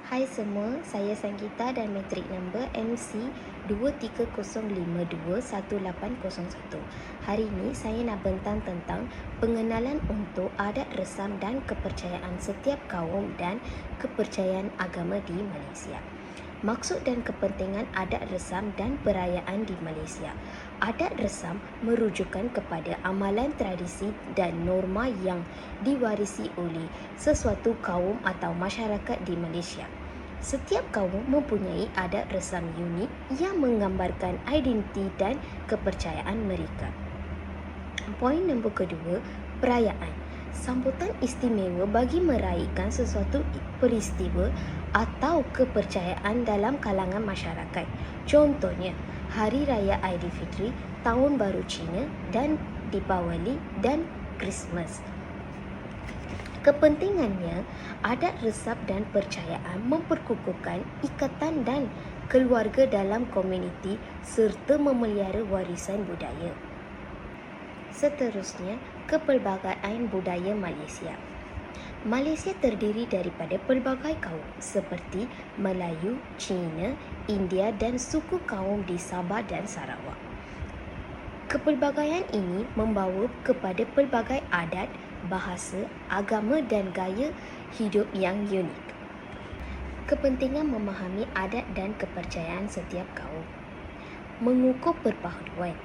Hai semua, saya Sanggita dan metrik number MC2305211801. Hari ini saya nak bentang tentang pengenalan untuk adat resam dan kepercayaan setiap kaum dan kepercayaan agama di Malaysia. Maksud dan kepentingan adat resam dan perayaan di Malaysia. Adat resam merujukan kepada amalan tradisi dan norma yang diwarisi oleh sesuatu kaum atau masyarakat di Malaysia. Setiap kaum mempunyai adat resam unik yang menggambarkan identiti dan kepercayaan mereka. Poin nombor kedua, perayaan. Sambutan istimewa bagi meraihkan sesuatu peristiwa atau kepercayaan dalam kalangan masyarakat. Contohnya, Hari Raya Aidilfitri, Tahun Baru Cina dan Deepawali dan Christmas. Kepentingannya, adat resam dan percayaan memperkukuhkan ikatan dan keluarga dalam komuniti serta memelihara warisan budaya. Seterusnya, kepelbagaian budaya Malaysia. Malaysia terdiri daripada pelbagai kaum seperti Melayu, Cina, India dan suku kaum di Sabah dan Sarawak. Kepelbagaian ini membawa kepada pelbagai adat, bahasa, agama dan gaya hidup yang unik. Kepentingan memahami adat dan kepercayaan setiap kaum. Mengukuh perpaduan.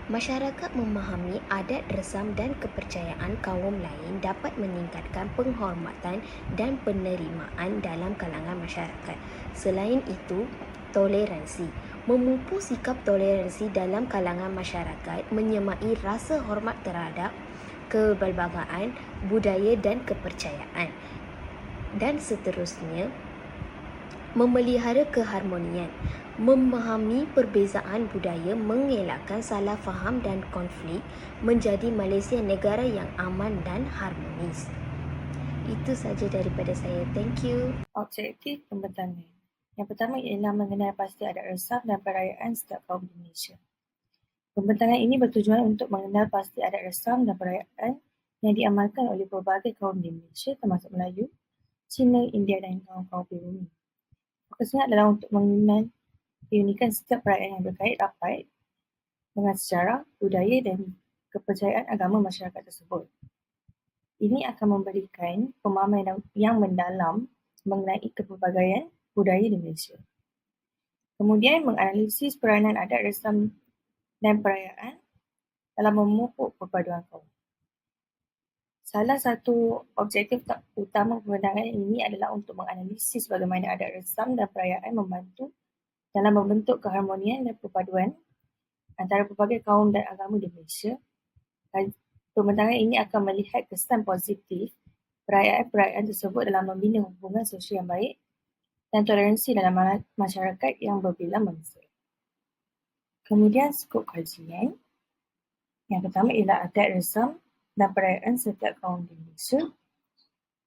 Masyarakat memahami adat resam dan kepercayaan kaum lain dapat meningkatkan penghormatan dan penerimaan dalam kalangan masyarakat. Selain itu, toleransi. Memupuk sikap toleransi dalam kalangan masyarakat menyemai rasa hormat terhadap kepelbagaian budaya dan kepercayaan. Dan seterusnya, memelihara keharmonian. Memahami perbezaan budaya, mengelakkan salah faham dan konflik, menjadi Malaysia negara yang aman dan harmonis. Itu saja daripada saya. Thank you. Objektif pembentangan. Yang pertama ialah mengenal pasti adat resam dan perayaan setiap kaum di Malaysia. Pembentangan ini bertujuan untuk mengenal pasti adat resam dan perayaan yang diamalkan oleh pelbagai kaum di Malaysia termasuk Melayu, Cina, India dan kaum-kaum pribumi. Fokusnya adalah untuk mengenal keunikan setiap perayaan yang berkait rapat dengan sejarah, budaya dan kepercayaan agama masyarakat tersebut. Ini akan memberikan pemahaman yang mendalam mengenai kepelbagaian budaya di Malaysia. Kemudian menganalisis peranan adat resam dan perayaan dalam memupuk perpaduan kaum. Salah satu objektif utama pembentangan ini adalah untuk menganalisis bagaimana adat resam dan perayaan membantu dalam membentuk keharmonian dan perpaduan antara pelbagai kaum dan agama di Malaysia. Pembentangan ini akan melihat kesan positif perayaan-perayaan tersebut dalam membina hubungan sosial yang baik dan toleransi dalam masyarakat yang berbilang bangsa. Kemudian skop kajian. Yang pertama ialah adat resam dan perayaan setiap kaum di Malaysia.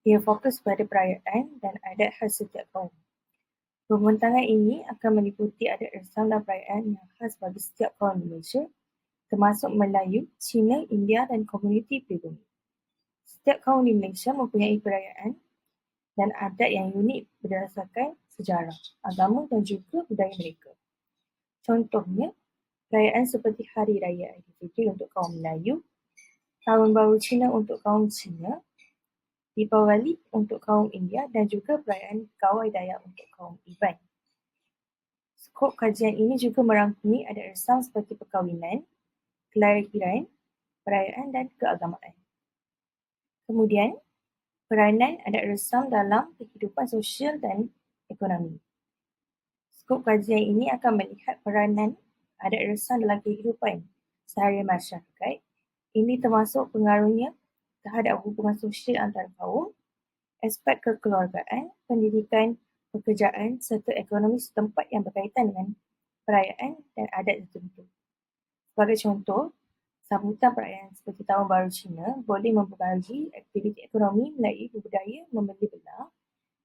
Ia fokus pada perayaan dan adat khas setiap kaum. Pembentangan ini akan meliputi adat resam dan perayaan yang khas bagi setiap kaum di Malaysia, termasuk Melayu, Cina, India dan komuniti pribumi. Setiap kaum di Malaysia mempunyai perayaan dan adat yang unik berdasarkan sejarah, agama dan juga budaya mereka. Contohnya, perayaan seperti Hari Raya Aidilfitri untuk kaum Melayu, Tahun Baru Cina untuk kaum Cina, Deepawali untuk kaum India dan juga perayaan Kawai Dayak untuk kaum Iban. Skop kajian ini juga merangkumi adat resam seperti perkahwinan, kelahiran, perayaan dan keagamaan. Kemudian, peranan adat resam dalam kehidupan sosial dan ekonomi. Skop kajian ini akan melihat peranan adat resam dalam kehidupan seharian masyarakat. Ini termasuk pengaruhnya terhadap hubungan sosial antara kaum, aspek kekeluargaan, pendidikan, pekerjaan serta ekonomi setempat yang berkaitan dengan perayaan dan adat tertentu. Sebagai contoh, sambutan perayaan seperti Tahun Baru Cina boleh mempengaruhi aktiviti ekonomi melalui budaya membeli belah,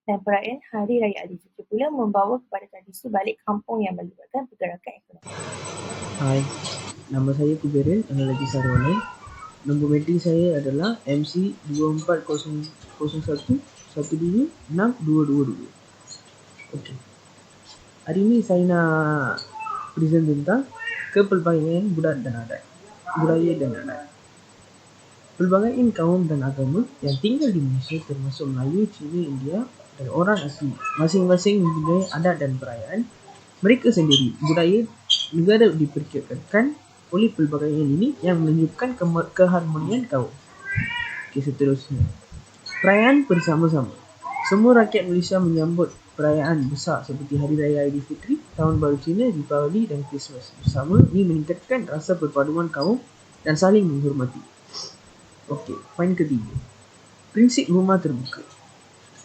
dan perayaan Hari Raya Aidilfitri pula membawa kepada tradisi balik kampung yang melibatkan pergerakan ekonomi. Hai, nama saya Kuberil Analogi Sarwana. Nombor metrik saya adalah MC 24001 1262222. Okey. Hari ini saya nak present tentang kepelbagaian budaya dan adat. Pelbagai kaum dan agama yang tinggal di Malaysia termasuk Melayu, Cina, India dan orang asli. Masing-masing mempunyai adat dan perayaan mereka sendiri. Budaya negara diperkirakan oleh pelbagaian ini yang menunjukkan keharmonian kaum. Okey, seterusnya. Perayaan bersama-sama. Semua rakyat Malaysia menyambut perayaan besar seperti Hari Raya Aidilfitri, Tahun Baru Cina, Deepavali dan Christmas bersama. Ini meningkatkan rasa perpaduan kaum dan saling menghormati. Okey, poin ketiga. Prinsip rumah terbuka.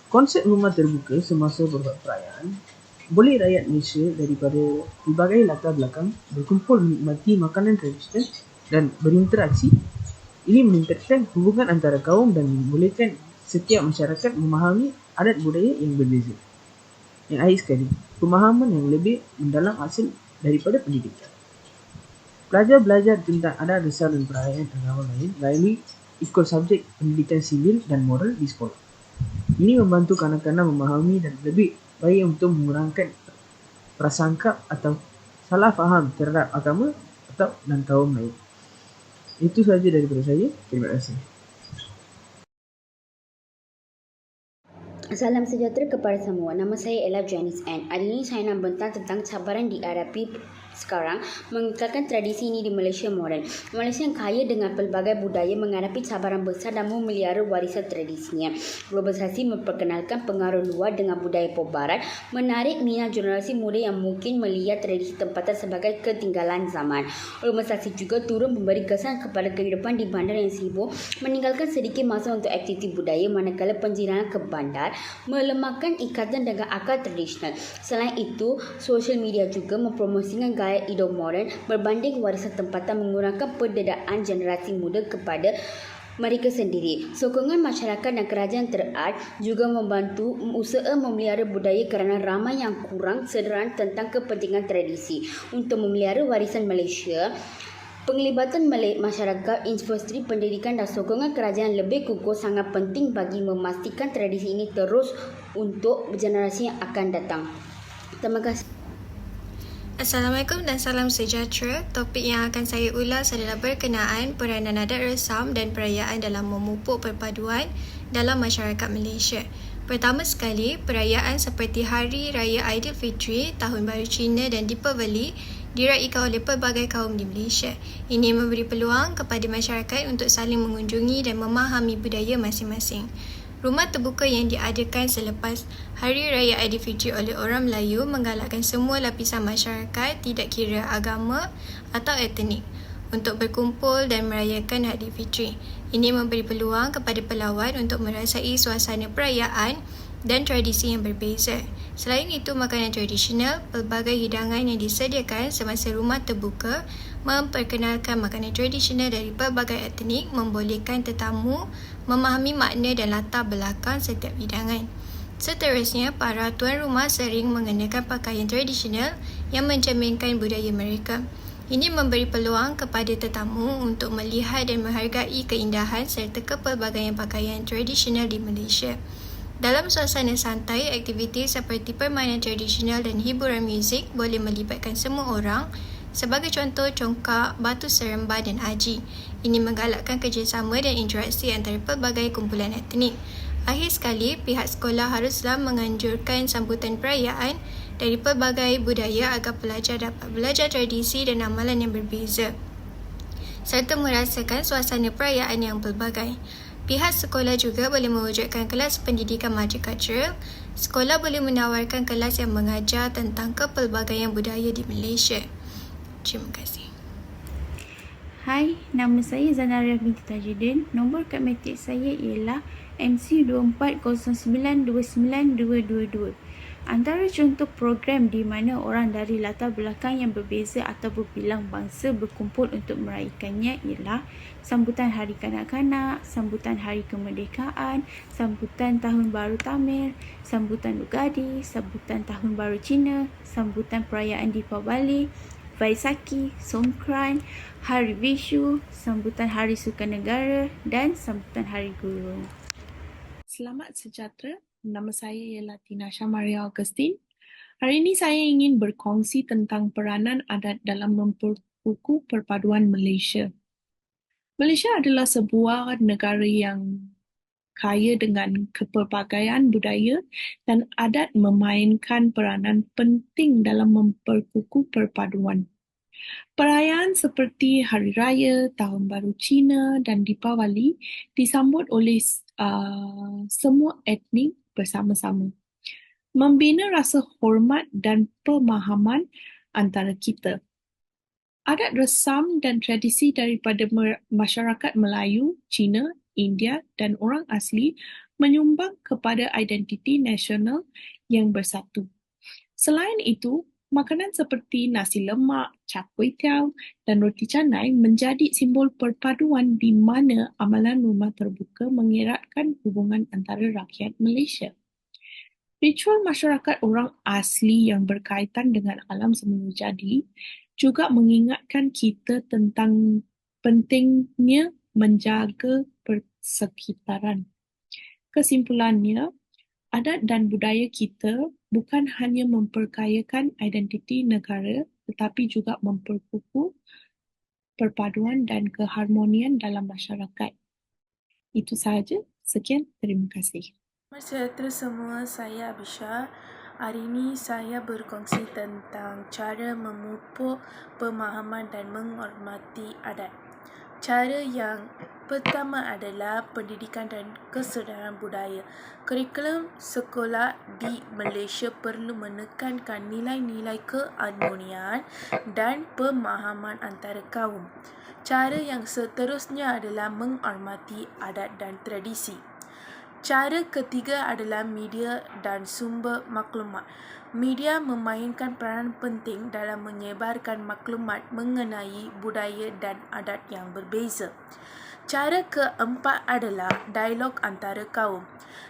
Konsep rumah terbuka semasa perayaan boleh rakyat Malaysia daripada pelbagai latar belakang berkumpul menikmati makanan tradisional dan berinteraksi. Ini meningkatkan hubungan antara kaum dan membolehkan setiap masyarakat memahami adat budaya yang berbeza. Yang akhir sekali, pemahaman yang lebih mendalam hasil daripada pendidikan. Pelajar belajar tentang adat besar dan perayaan agama lain melalui ikut subjek pendidikan sivil dan moral di sekolah. Ini membantu kanak-kanak memahami dan lebih baik untuk mengurangkan prasangka atau salah faham terhadap agama dan kaum lain. Itu sahaja daripada saya. Terima kasih. Salam sejahtera kepada semua. Nama saya Ella Janice Ann. Hari ini saya nak bentang tentang cabaran dihadapi sekarang mengekalkan tradisi ini di Malaysia moden. Malaysia yang kaya dengan pelbagai budaya menghadapi cabaran besar dan memelihara warisan tradisinya. Globalisasi memperkenalkan pengaruh luar dengan budaya pop barat, menarik minat generasi muda yang mungkin melihat tradisi tempatan sebagai ketinggalan zaman. Globalisasi juga turut memberi kesan kepada kehidupan di bandar yang sibuk, meninggalkan sedikit masa untuk aktiviti budaya, manakala penjinahan ke bandar melemahkan ikatan dengan akar tradisional. Selain itu, sosial media juga mempromosikan gaya hidup moden berbanding warisan tempatan, mengurangkan pendedaan generasi muda kepada mereka sendiri. Sokongan masyarakat dan kerajaan terad juga membantu usaha memelihara budaya kerana ramai yang kurang sedaran tentang kepentingan tradisi. Untuk memelihara warisan Malaysia, penglibatan masyarakat, industri pendidikan dan sokongan kerajaan lebih kukuh sangat penting bagi memastikan tradisi ini terus untuk generasi yang akan datang. Terima kasih. Assalamualaikum dan salam sejahtera. Topik yang akan saya ulas adalah berkenaan peranan adat resam dan perayaan dalam memupuk perpaduan dalam masyarakat Malaysia. Pertama sekali, perayaan seperti Hari Raya Aidilfitri, Tahun Baru Cina dan Deepavali diraikan oleh pelbagai kaum di Malaysia. Ini memberi peluang kepada masyarakat untuk saling mengunjungi dan memahami budaya masing-masing. Rumah terbuka yang diadakan selepas Hari Raya Aidilfitri oleh orang Melayu menggalakkan semua lapisan masyarakat, tidak kira agama atau etnik, untuk berkumpul dan merayakan Aidilfitri. Ini memberi peluang kepada pelawat untuk merasai suasana perayaan dan tradisi yang berbeza. Selain itu, makanan tradisional, pelbagai hidangan yang disediakan semasa rumah terbuka memperkenalkan makanan tradisional dari pelbagai etnik, membolehkan tetamu memahami makna dan latar belakang setiap hidangan. Seterusnya, para tuan rumah sering mengenakan pakaian tradisional yang mencerminkan budaya mereka. Ini memberi peluang kepada tetamu untuk melihat dan menghargai keindahan serta kepelbagaian pakaian tradisional di Malaysia. Dalam suasana santai, aktiviti seperti permainan tradisional dan hiburan muzik boleh melibatkan semua orang. Sebagai contoh, congkak, batu seremban dan aji. Ini menggalakkan kerjasama dan interaksi antara pelbagai kumpulan etnik. Akhir sekali, pihak sekolah haruslah menganjurkan sambutan perayaan dari pelbagai budaya agar pelajar dapat belajar tradisi dan amalan yang berbeza, serta merasakan suasana perayaan yang pelbagai. Pihak sekolah juga boleh mewujudkan kelas pendidikan multicultural. Sekolah boleh menawarkan kelas yang mengajar tentang kepelbagaian budaya di Malaysia. Terima kasih. Hai, nama saya Zanaria binti Tajuddin. Nombor kad matrik saya ialah MC2409292222. Antara contoh program di mana orang dari latar belakang yang berbeza atau berbilang bangsa berkumpul untuk meraihkannya ialah sambutan Hari Kanak-Kanak, sambutan Hari Kemerdekaan, sambutan Tahun Baru Tamil, sambutan Ugadi, sambutan Tahun Baru Cina, sambutan perayaan Deepavali, Vaisakhi, Songkran, Hari Vishu, sambutan Hari Sukanegara dan sambutan Hari Guru. Selamat sejahtera. Nama saya ialah Tina Syamaria Augustine. Hari ini saya ingin berkongsi tentang peranan adat dalam memperkukuh perpaduan Malaysia. Malaysia adalah sebuah negara yang kaya dengan kepelbagaian budaya dan adat memainkan peranan penting dalam memperkukuh perpaduan. Perayaan seperti Hari Raya, Tahun Baru Cina dan Deepawali disambut oleh semua etnik bersama-sama, membina rasa hormat dan pemahaman antara kita. Adat resam dan tradisi daripada masyarakat Melayu, Cina, India dan orang asli menyumbang kepada identiti nasional yang bersatu. Selain itu, makanan seperti nasi lemak, char kway teow dan roti canai menjadi simbol perpaduan di mana amalan rumah terbuka mengeratkan hubungan antara rakyat Malaysia. Ritual masyarakat orang asli yang berkaitan dengan alam semula jadi juga mengingatkan kita tentang pentingnya menjaga persekitaran. Kesimpulannya, adat dan budaya kita bukan hanya memperkayakan identiti negara tetapi juga memperkukuh perpaduan dan keharmonian dalam masyarakat. Itu sahaja. Sekian, terima kasih. Sejahtera semua, saya Abisha. Hari ini saya berkongsi tentang cara memupuk pemahaman dan menghormati adat. Cara yang pertama adalah pendidikan dan kesedaran budaya. Kurikulum sekolah di Malaysia perlu menekankan nilai-nilai keharmonian dan pemahaman antara kaum. Cara yang seterusnya adalah menghormati adat dan tradisi. Cara ketiga adalah media dan sumber maklumat. Media memainkan peranan penting dalam menyebarkan maklumat mengenai budaya dan adat yang berbeza. Cara keempat adalah dialog antara kaum.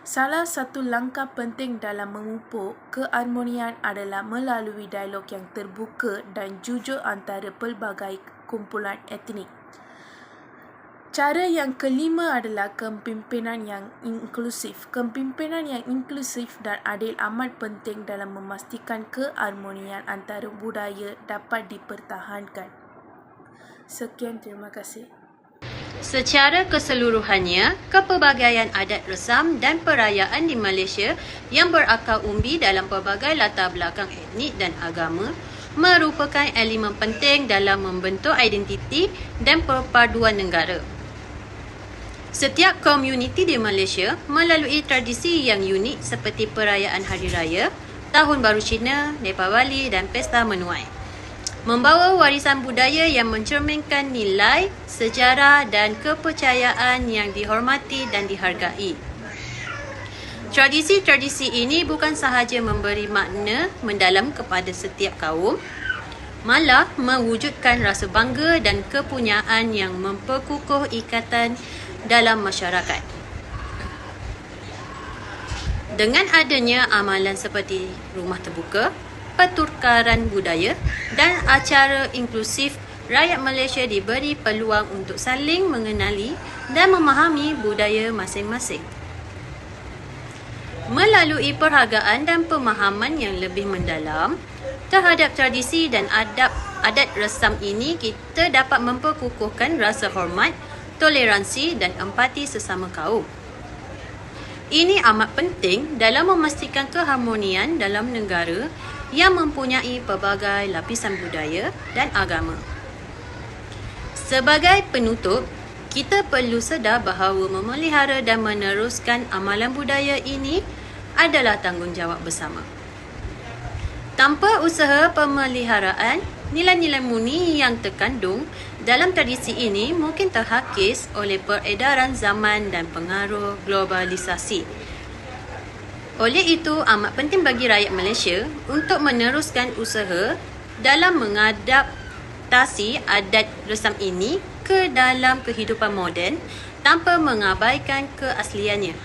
Salah satu langkah penting dalam memupuk keharmonian adalah melalui dialog yang terbuka dan jujur antara pelbagai kumpulan etnik. Cara yang kelima adalah kepimpinan yang inklusif. Kepimpinan yang inklusif dan adil amat penting dalam memastikan keharmonian antara budaya dapat dipertahankan. Sekian, terima kasih. Secara keseluruhannya, kepelbagaian adat resam dan perayaan di Malaysia yang berakar umbi dalam pelbagai latar belakang etnik dan agama merupakan elemen penting dalam membentuk identiti dan perpaduan negara. Setiap komuniti di Malaysia melalui tradisi yang unik seperti perayaan Hari Raya, Tahun Baru Cina, Deepawali dan Pesta Menuai, membawa warisan budaya yang mencerminkan nilai, sejarah dan kepercayaan yang dihormati dan dihargai. Tradisi-tradisi ini bukan sahaja memberi makna mendalam kepada setiap kaum, malah mewujudkan rasa bangga dan kepunyaan yang memperkukuh ikatan dalam masyarakat. Dengan adanya amalan seperti rumah terbuka, pertukaran budaya dan acara inklusif, rakyat Malaysia diberi peluang untuk saling mengenali dan memahami budaya masing-masing. Melalui perhargaan dan pemahaman yang lebih mendalam terhadap tradisi dan adat resam ini, kita dapat memperkukuhkan rasa hormat, toleransi dan empati sesama kaum. Ini amat penting dalam memastikan keharmonian dalam negara yang mempunyai pelbagai lapisan budaya dan agama. Sebagai penutup, kita perlu sedar bahawa memelihara dan meneruskan amalan budaya ini adalah tanggungjawab bersama. Tanpa usaha pemeliharaan, nilai-nilai murni yang terkandung dalam tradisi ini mungkin terhakis oleh peredaran zaman dan pengaruh globalisasi. Oleh itu, amat penting bagi rakyat Malaysia untuk meneruskan usaha dalam mengadaptasi adat resam ini ke dalam kehidupan moden tanpa mengabaikan keasliannya.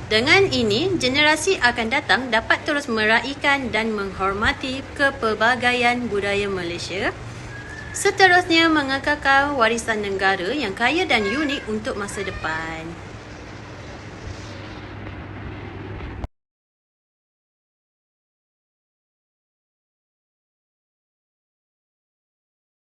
Dengan ini, generasi akan datang dapat terus meraihkan dan menghormati kepelbagaian budaya Malaysia, seterusnya mengekalkan warisan negara yang kaya dan unik untuk masa depan.